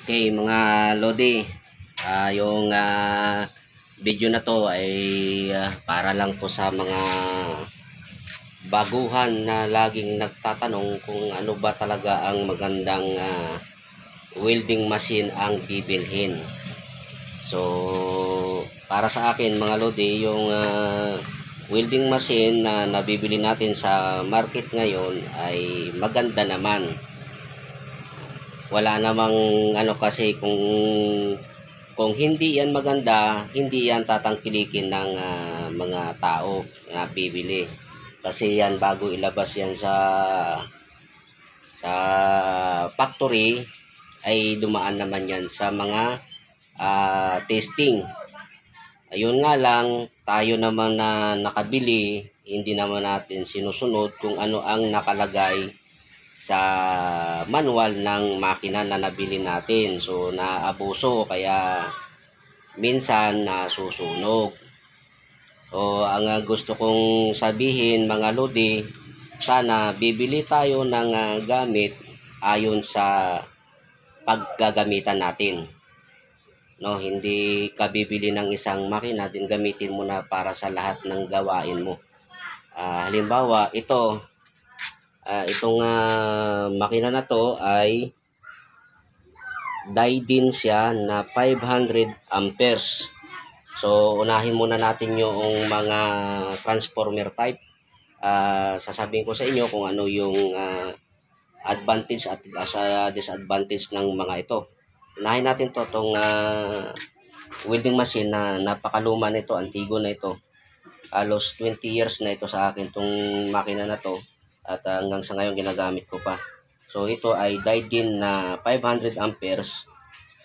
Okay, mga Lodi, yung video na to ay para lang po sa mga baguhan na laging nagtatanong kung ano ba talaga ang magandang welding machine ang bibilhin. So, para sa akin mga Lodi, yung welding machine na nabibili natin sa market ngayon ay maganda naman. Wala namang ano kasi kung hindi yan maganda, hindi yan tatangkilikin ng mga tao na bibili. Kasi yan bago ilabas yan sa factory ay dumaan naman yan sa mga testing. Ayun nga lang, tayo naman na nakabili, hindi naman natin sinusunod kung ano ang nakalagay sa manual ng makina na nabili natin. So naabuso kaya minsan nasusunog. O ang gusto kong sabihin mga Lodi, sana bibili tayo ng gamit ayon sa paggagamitan natin. No, hindi ka bibili ng isang makina din gamitin mo na para sa lahat ng gawain mo. Halimbawa, itong makina na to ay die din siya na 500 amperes. So unahin muna natin yung mga transformer type. Sasabihin ko sa inyo kung ano yung advantage at disadvantage ng mga ito. Unahin natin itong welding machine na napakaluma nito, antigo na ito. Halos 20 years na ito sa akin itong makina na to. At hanggang sa ngayon ginagamit ko pa. So ito ay die din na 500 amperes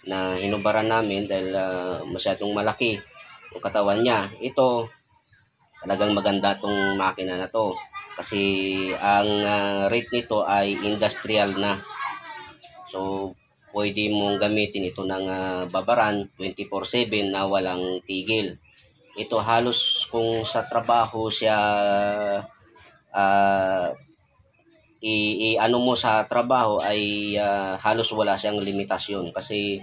na hinubaran namin dahil masyadong malaki yung katawan niya. Ito talagang maganda tong makina na to kasi ang rate nito ay industrial na. So pwede mong gamitin ito ng babaran 24/7 na walang tigil. Ito halos kung sa trabaho siya ano mo sa trabaho ay halos wala siyang limitasyon kasi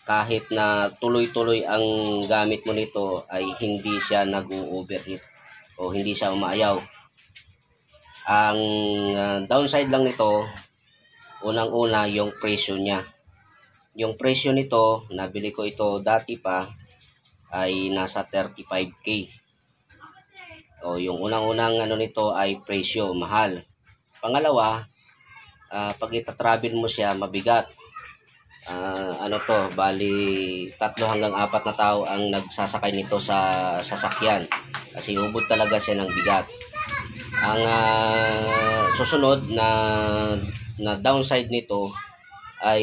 kahit na tuloy-tuloy ang gamit mo nito ay hindi siya nag-overheat o hindi siya umaayaw. Ang downside lang nito, unang-una yung presyo niya. Yung presyo nito, nabili ko ito dati pa, ay nasa 35K. O yung unang-unang ano nito ay presyo, mahal. Pangalawa, pag itatravel mo siya, mabigat. Bali 3 hanggang 4 na tao ang nagsasakay nito sa sasakyan. Kasi ubod talaga siya ng bigat. Ang susunod na downside nito ay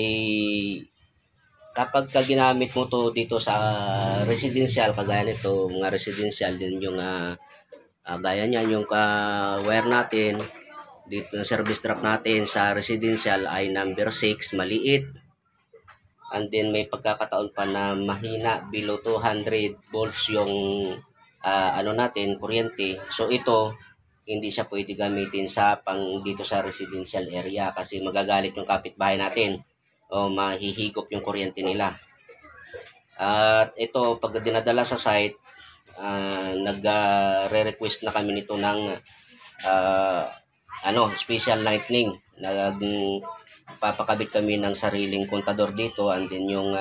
kapag ginamit mo to dito sa residential, kagaya nito, mga residential din yung gaya niyan yung wire natin dito, service trap natin sa residential ay number 6, maliit. And then may pagkakataon pa na mahina, below 200 volts yung natin, kuryente. So ito hindi siya pwede gamitin sa dito sa residential area kasi magagalit yung kapitbahay natin o mahihigop yung kuryente nila. At ito pag dinadala sa site, nagre-request na kami nito ng special lightning. Papakabit kami ng sariling kontador dito, and then yung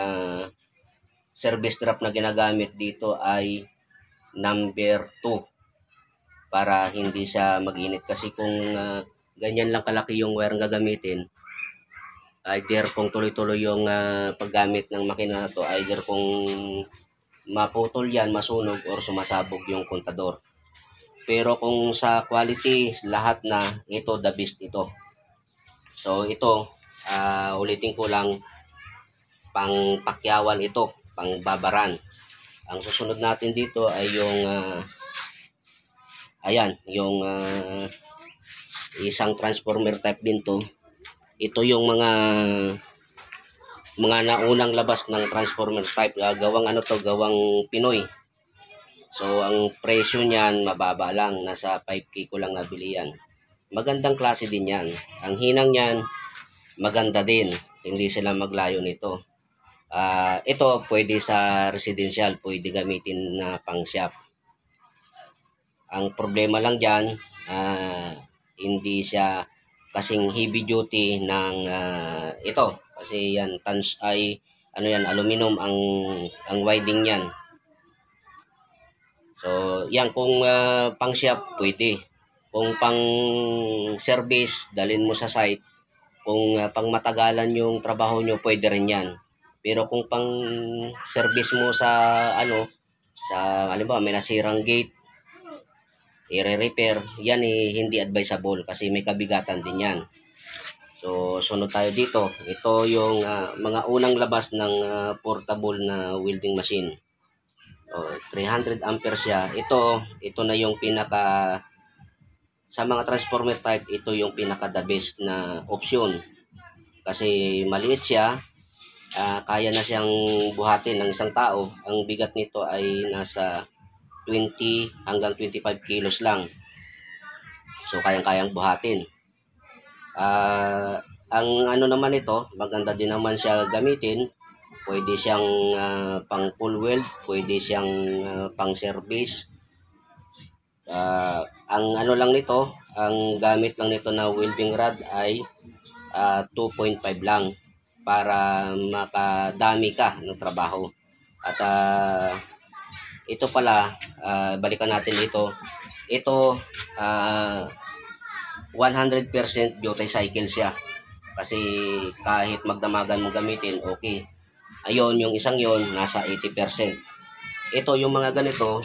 service trap na ginagamit dito ay number 2 para hindi siya mag-init kasi kung ganyan lang kalaki yung wire ang gagamitin, either kung tuloy-tuloy yung paggamit ng makina na to, either kung maputol yan, masunog, or sumasabog yung kontador. Pero kung sa quality, lahat na ito, the best ito. So ito, ulitin ko lang, pang pakyawan ito, pang babaran. Ang susunod natin dito ay yung yung isang transformer type din to. Ito yung mga naunang labas ng transformer type, gawang Pinoy. So ang presyo niyan mababa lang, nasa 5K ko lang nabili yan. Magandang klase din yan. Ang hinang niyan maganda din. hindi sila maglayo nito. Ito pwede sa residential, pwede gamitin na pang shop. Ang problema lang diyan, hindi siya kasing heavy duty ng ito kasi yan tans ay ano yan, aluminum ang winding niyan. So yan kung pang shop pwede. Kung pang service dalhin mo sa site, kung pang matagalan yung trabaho nyo pwede rin yan. Pero kung pang service mo sa ano, sa halimbawa may nasirang gate, i-repair, yan hindi advisable kasi may kabigatan din yan. So, sunod tayo dito. Ito yung mga unang labas ng portable na welding machine. 300 amperes siya. Ito na yung pinaka, sa mga transformer type, ito yung pinaka the best na option. Kasi maliit siya, kaya na siyang buhatin ng isang tao. Ang bigat nito ay nasa 20 hanggang 25 kilos lang. So, kayang-kayang buhatin. Ang ano naman ito, maganda din naman siya gamitin. Pwede siyang pang full weld, pwede siyang pang service. Ang ano lang nito, ang gamit lang nito na welding rod ay 2.5 lang para makadami ka ng trabaho. At ito pala, balikan natin dito. Ito 100% duty cycle siya. Kasi kahit magdamagan mo gamitin, okay. Ayun, yung isang yon nasa 80%. Ito yung mga ganito,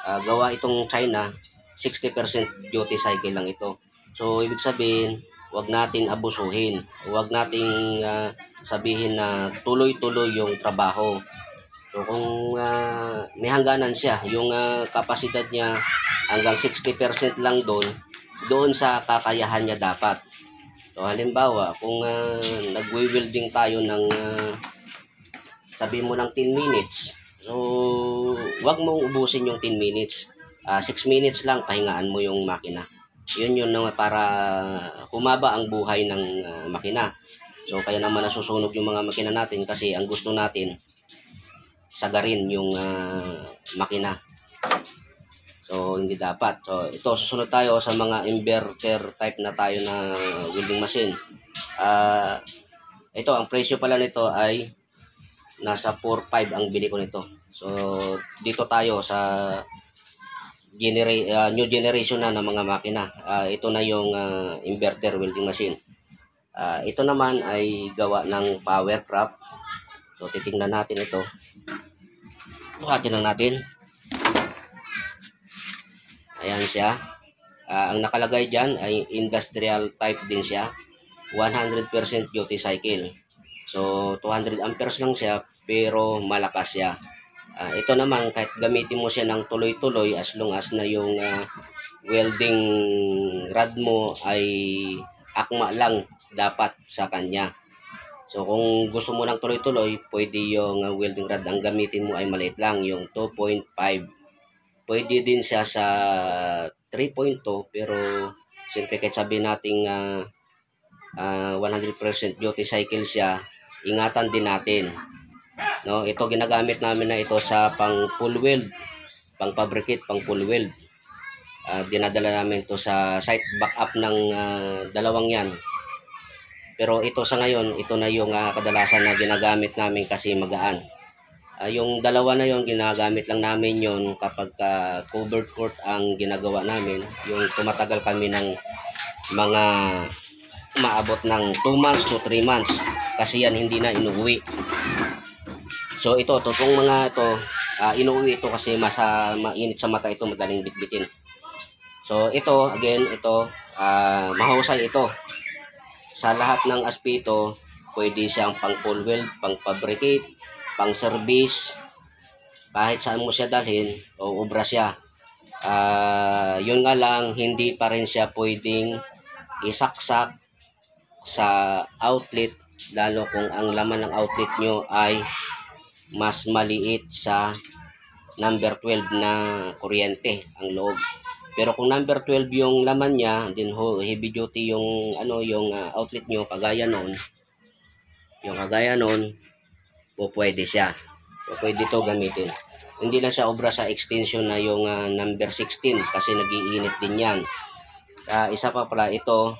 gawa itong China, 60% duty cycle lang ito. So, ibig sabihin, wag natin abusuhin. Wag nating sabihin na tuloy-tuloy yung trabaho. So, kung may hangganan siya, yung kapasidad niya hanggang 60% lang doon sa kakayahan niya dapat. So, halimbawa, kung nagwe-welding tayo ng sabi mo ng 10 minutes, so, wag mong ubusin yung 10 minutes. 6 minutes lang, pahingaan mo yung makina. Yun para humaba ang buhay ng makina. So, kaya naman nasusunog yung mga makina natin kasi ang gusto natin, sagarin yung makina. So, hindi dapat. So, ito, susunod tayo sa mga inverter type na tayo na welding machine. Ito, ang presyo pala nito ay nasa 4.5 ang bili ko nito. So, dito tayo sa new generation na ng mga makina. Ito na yung inverter welding machine. Ito naman ay gawa ng power craft. So, titingnan natin ito. Buhatin lang natin. Ayan siya. Ang nakalagay dyan ay industrial type din siya. 100% duty cycle. So, 200 amperes lang siya, pero malakas siya. Ito naman, kahit gamitin mo siya ng tuloy-tuloy, as long as na yung welding rod mo ay akma lang dapat sa kanya. So, kung gusto mo ng tuloy-tuloy, pwede yung welding rod ang gamitin mo ay maliit lang, yung 2.5. Pwede din siya sa 3.2, pero siyempre kahit sabihin natin 100% duty cycle siya, ingatan din natin. No, ito ginagamit namin na ito sa pang full weld, pang fabricate, pang full weld. Dinadala namin ito sa site backup ng dalawang yan. Pero ito sa ngayon, ito na yung kadalasan na ginagamit namin kasi magaan. Yung dalawa na yon ginagamit lang namin yon kapag covered court ang ginagawa namin. Yung tumatagal kami ng mga maabot ng 2 months to 3 months kasi yan hindi na inuwi. So ito, totong mga ito, inuwi ito kasi mainit sa mata ito, madaling bitbitin. So ito, again, ito, mahusay ito. Sa lahat ng aspeto, pwede siyang pang full weld, pang fabricate, pang service, kahit saan mo siya dalhin, o ubra siya. Yun nga lang, hindi pa rin siya pwedeng isaksak sa outlet, lalo kung ang laman ng outlet nyo ay mas maliit sa number 12 na kuryente ang loob. Pero kung number 12 yung laman niya, din heavy duty yung outlet nyo, kagaya noon, yung kagaya nun, o pwede siya. O pwede to gamitin. Hindi na siya obra sa extension na yung number 16 kasi nagiinit din yan. Isa pa pala ito,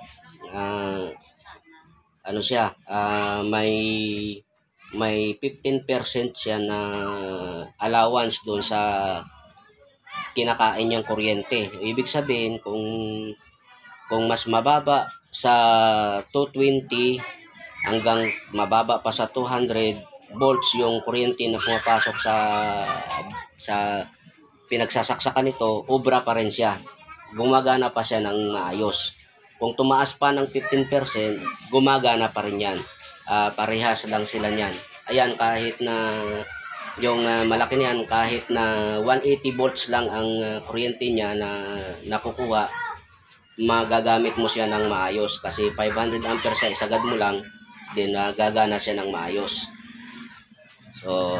ano siya, may 15% siya na allowance doon sa kinakain niyang kuryente. Ibig sabihin, kung mas mababa sa 220 hanggang mababa pa sa 200 volts yung kuryente na pumapasok sa pinagsasaksakan nito, obra pa rin siya. Gumagana pa siya ng maayos. Kung tumaas pa ng 15%, gumagana pa rin yan. Parehas lang sila niyan. Ayan, kahit na yung malaki niyan, kahit na 180 volts lang ang kuryente niya na nakukuha, magagamit mo siya ng maayos kasi 500 amperes sa isagad mo lang, din gagana siya ng maayos. So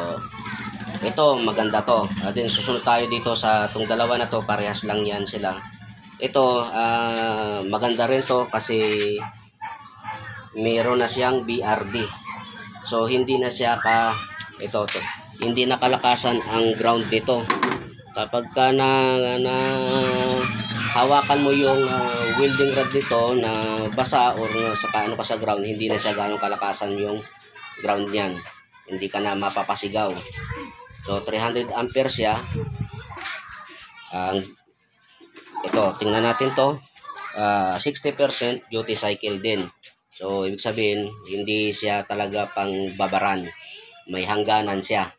ito maganda to. Then susunod tayo dito sa itong dalawa na to, parehas lang yan sila. Ito maganda rin to kasi meron na siyang BRD. So hindi na siya hindi na kalakasan ang ground nito. Kapag ka hawakan mo yung welding rod dito na basa or sa ground, hindi na siya ganong kalakasan yung ground niyan. Hindi ka na mapapasigaw. So 300 amperes siya. Ito, tingnan natin to. 60% duty cycle din. So ibig sabihin, hindi siya talaga pang babaran. May hangganan siya.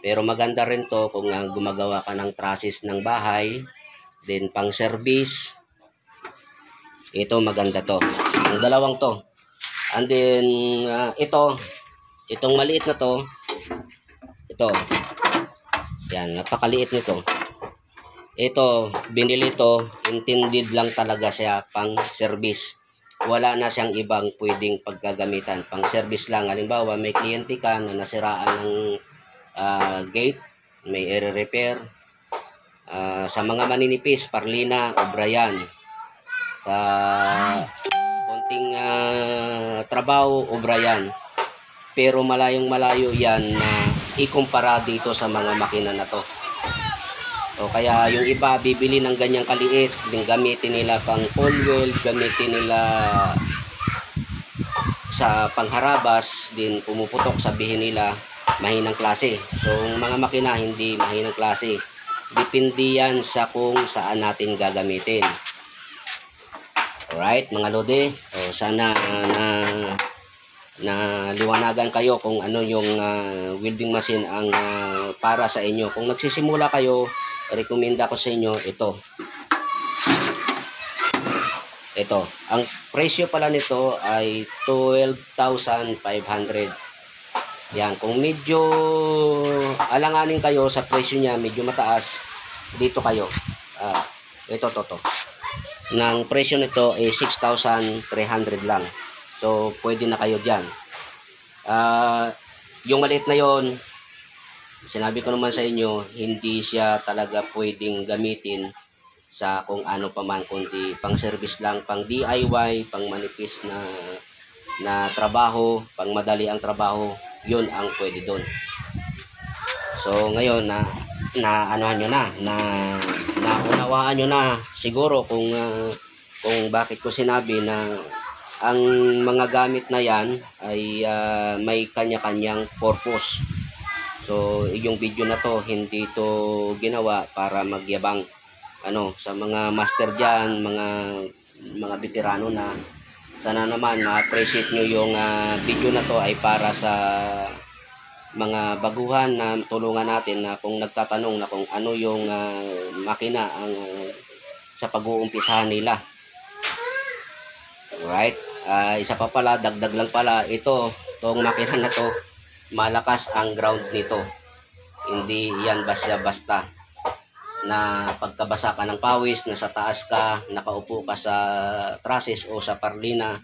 Pero maganda rin to kung gumagawa ka ng trusses ng bahay, then pang service. Ito maganda to. Ang dalawang to. And then itong maliit na to, ito. Yan, napakaliit nito. Ito, binili to, intended lang talaga siya pang service. Wala na siyang ibang pwedeng paggagamitan. Pang service lang. Halimbawa, may kliyente ka na nasiraan ng gate, may air repair. Sa mga maninipis, parlina, obra yan. Sa konting trabaho, obra yan. Pero malayong malayo yan na ikumpara dito sa mga makina na to. O kaya yung iba bibili ng ganyang kaliit, din gamitin nila pang pole weld, gamitin nila sa pangharabas, din pumuputok, sabihin nila mahinang klase. So mga makina hindi mahinang klase. Depende yan sa kung saan natin gagamitin. Alright mga lode, sana na liwanagan kayo kung ano yung welding machine ang para sa inyo. Kung nagsisimula kayo, rekomenda ko sa inyo ito. Ang presyo pala nito ay 12,500. Yan, kung medyo alanganin kayo sa presyo niya, medyo mataas, dito kayo. Ito. Nang presyo nito ay 6,300 lang. So, pwede na kayo dyan. Yung maliit na yon, sinabi ko naman sa inyo, hindi siya talaga pwedeng gamitin sa kung ano pa man, kundi pang service lang, pang DIY, pang manipis na trabaho, pang madali ang trabaho, yun ang pwede doon. So, ngayon, naunawaan nyo na siguro kung bakit ko sinabi na ang mga gamit na yan ay may kanya-kanyang purpose. So yung video na to hindi to ginawa para magyabang sa mga master dyan, mga veterano na. Sana naman ma-appreciate nyo yung video na to ay para sa mga baguhan na tulungan natin na kung nagtatanong na kung ano yung makina ang sa pag-uumpisahan nila. Alright, isa pa pala, dagdag lang pala, itong makina na to, malakas ang ground nito. Hindi yan basta na pagkabasa ka ng pawis, nasa taas ka, nakaupo ka sa trusses o sa parlina,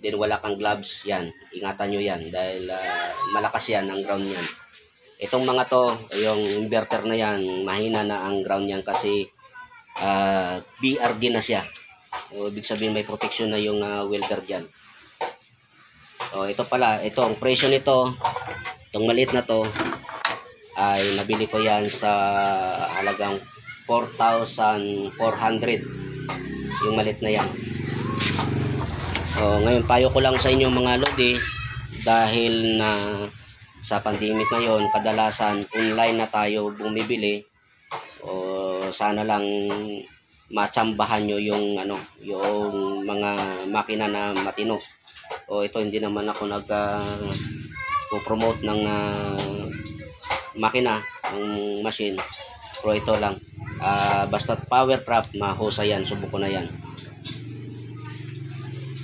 din wala kang gloves, yan, ingatan nyo yan dahil malakas yan ang ground yan. Itong mga to, yung inverter na yan, mahina na ang ground yan kasi BRD na siya. O, ibig sabihin may protection na yung welder dyan. ito pala, ito ang presyo nito, itong maliit na to ay nabili ko yan sa halagang 4,400 yung maliit na yan. Ngayon payo ko lang sa inyo mga lodi, dahil na sa pandemic ngayon kadalasan online na tayo bumibili, sana lang matsambahan nyo yung yung mga makina na matino. Ito hindi naman ako promote ng makina, ng machine, pero ito lang, basta power prop mahusay yan, subok ko na yan.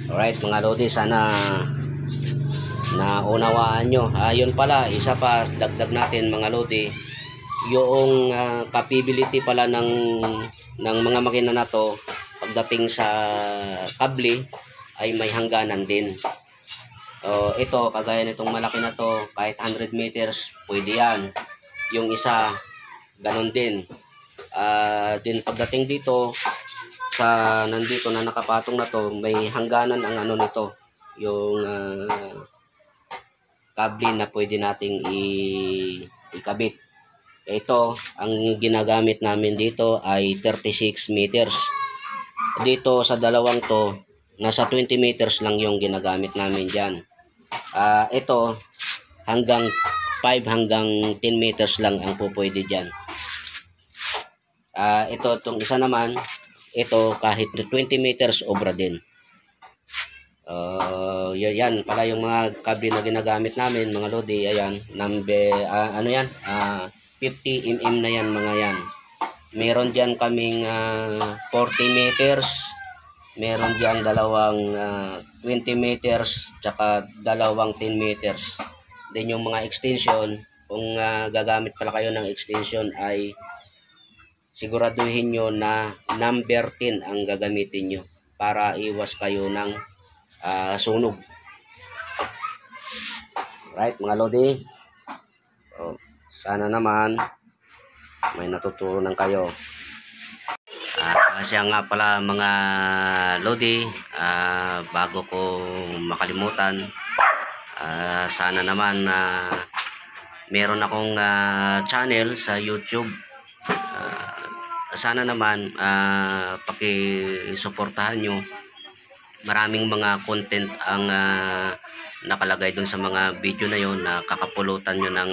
Alright mga lodi, sana naunawaan nyo. Yun pala, isa pa dagdag natin mga lodi, yung capability pala ng mga makina na to pagdating sa kable ay may hangganan din. Ito kagaya nitong malaki na to, kahit 100 meters pwede yan. Yung isa ganon din. Din pagdating dito sa nandito na nakapatong na to, may hangganan ang nito, yung kable na pwede nating ikabit. Ito ang ginagamit namin dito ay 36 meters. Dito sa dalawang to nasa 20 meters lang yung ginagamit namin dyan. Ito hanggang 5 hanggang 10 meters lang ang pupwede dyan. Ito itong isa naman, ito kahit 20 meters obra din. Yan pala yung mga kable na ginagamit namin mga lodi. Ayan, number yan, 50 mm na yan mga yan. Meron diyan kaming 40 meters, meron diyan dalawang 20 meters, tsaka dalawang 10 meters. Then yung mga extension, kung gagamit pala kayo ng extension ay siguraduhin nyo na number 10 ang gagamitin nyo para iwas kayo ng sunog. Right mga lodi, sana naman may natutunan kayo. Kasi nga pala mga lodi, bago ko makalimutan, sana naman meron akong channel sa YouTube. Sana naman pakisuportahan nyo. Maraming mga content ang nakalagay dun sa mga video na yon, na kakapulutan nyo ng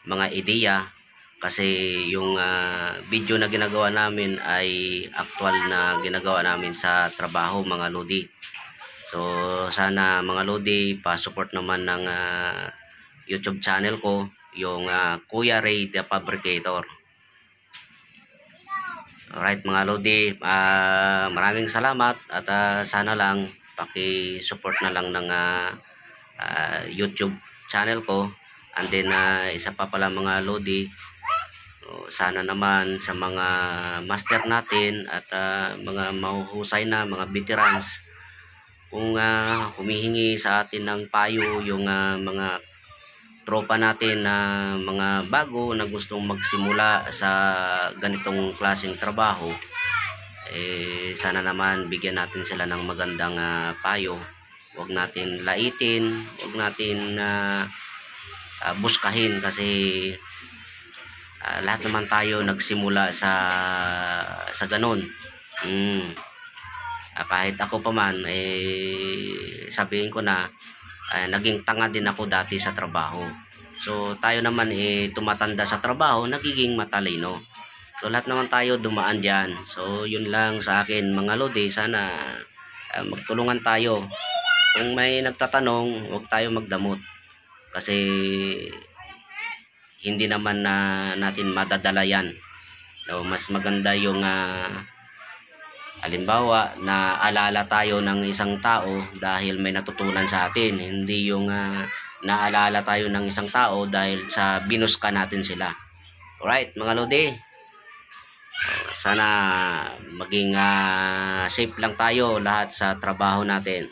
mga ideya. Kasi yung video na ginagawa namin ay actual na ginagawa namin sa trabaho mga lodi. So sana mga lodi pa-support naman ng YouTube channel ko, yung Kuya Ray the Fabricator. Alright mga lodi, maraming salamat at sana lang paki-support na lang ng YouTube channel ko. And then isa pa pala mga lodi, sana naman sa mga master natin at mga mahuhusay na mga veterans, kung humihingi sa atin ng payo yung mga tropa natin na mga bago na gustong magsimula sa ganitong klaseng trabaho, sana naman bigyan natin sila ng magandang payo. Huwag natin laitin, huwag natin buskahin, kasi lahat naman tayo nagsimula sa ganun. Kahit ako pa man, sabihin ko na, naging tanga din ako dati sa trabaho. So tayo naman tumatanda sa trabaho, nagiging matalino. So lahat naman tayo dumaan dyan. So yun lang sa akin mga lodi, sana magtulungan tayo. Kung may nagtatanong, huwag tayo magdamot, kasi hindi naman natin madadala yan. So mas maganda yung halimbawa na alala tayo ng isang tao dahil may natutunan sa atin, hindi yung naalala tayo ng isang tao dahil sa binuska natin sila. Alright mga lodi, sana maging safe lang tayo lahat sa trabaho natin.